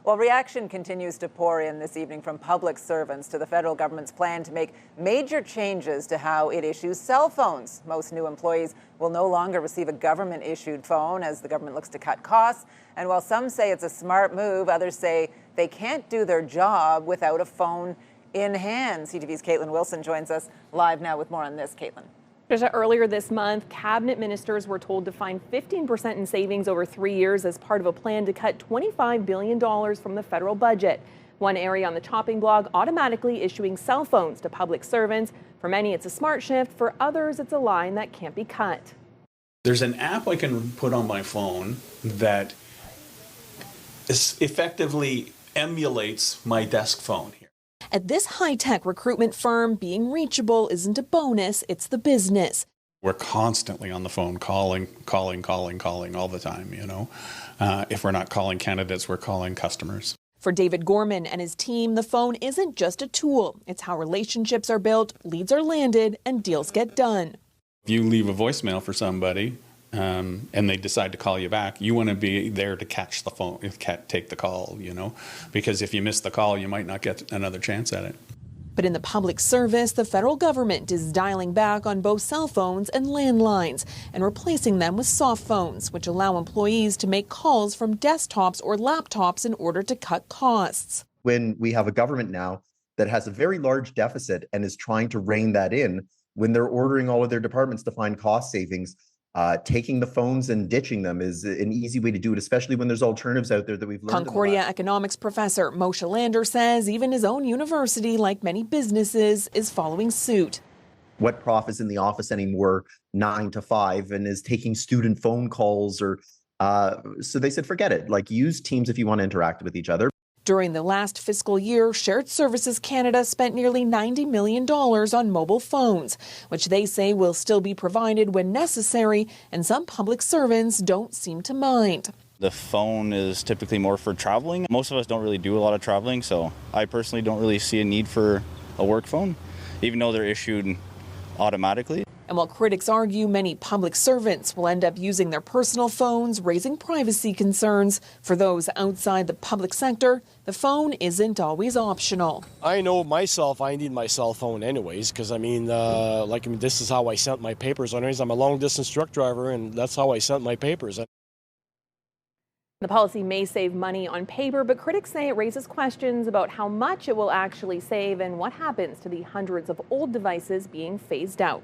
Well, reaction continues to pour in this evening from public servants to the federal government's plan to make major changes to how it issues cell phones. Most new employees will no longer receive a government-issued phone as the government looks to cut costs. And while some say it's a smart move, others say they can't do their job without a phone in hand. CTV's Katelyn Wilson joins us live now with more on this. Katelyn. Earlier this month, cabinet ministers were told to find 15% in savings over 3 years as part of a plan to cut $25 billion from the federal budget. One area on the chopping block, automatically issuing cell phones to public servants. For many, it's a smart shift. For others, it's a line that can't be cut. There's an app I can put on my phone that effectively emulates my desk phone here. At this high-tech recruitment firm, being reachable isn't a bonus, it's the business. We're constantly on the phone calling all the time, you know. If we're not calling candidates, we're calling customers. For David Gorman and his team, the phone isn't just a tool. It's how relationships are built, leads are landed, and deals get done. If you leave a voicemail for somebody and they decide to call you back, you want to be there to catch the phone, take the call, you know, because if you miss the call, you might not get another chance at it. But in the public service, the federal government is dialing back on both cell phones and landlines and replacing them with soft phones, which allow employees to make calls from desktops or laptops in order to cut costs. When we have a government now that has a very large deficit and is trying to rein that in, when they're ordering all of their departments to find cost savings, taking the phones and ditching them is an easy way to do it, especially when there's alternatives out there that we've learned. Concordia economics professor Moshe Lander says even his own university, like many businesses, is following suit. What prof is in the office anymore 9 to 5 and is taking student phone calls or so they said, forget it. Like, use Teams if you want to interact with each other. During the last fiscal year, Shared Services Canada spent nearly $90 million on mobile phones, which they say will still be provided when necessary, and some public servants don't seem to mind. The phone is typically more for traveling. Most of us don't really do a lot of traveling, so I personally don't really see a need for a work phone, even though they're issued automatically. And while critics argue many public servants will end up using their personal phones, raising privacy concerns, for those outside the public sector, the phone isn't always optional. I know myself, I need my cell phone anyways, because this is how I sent my papers. Anyways, I'm a long distance truck driver, and that's how I sent my papers. The policy may save money on paper, but critics say it raises questions about how much it will actually save and what happens to the hundreds of old devices being phased out.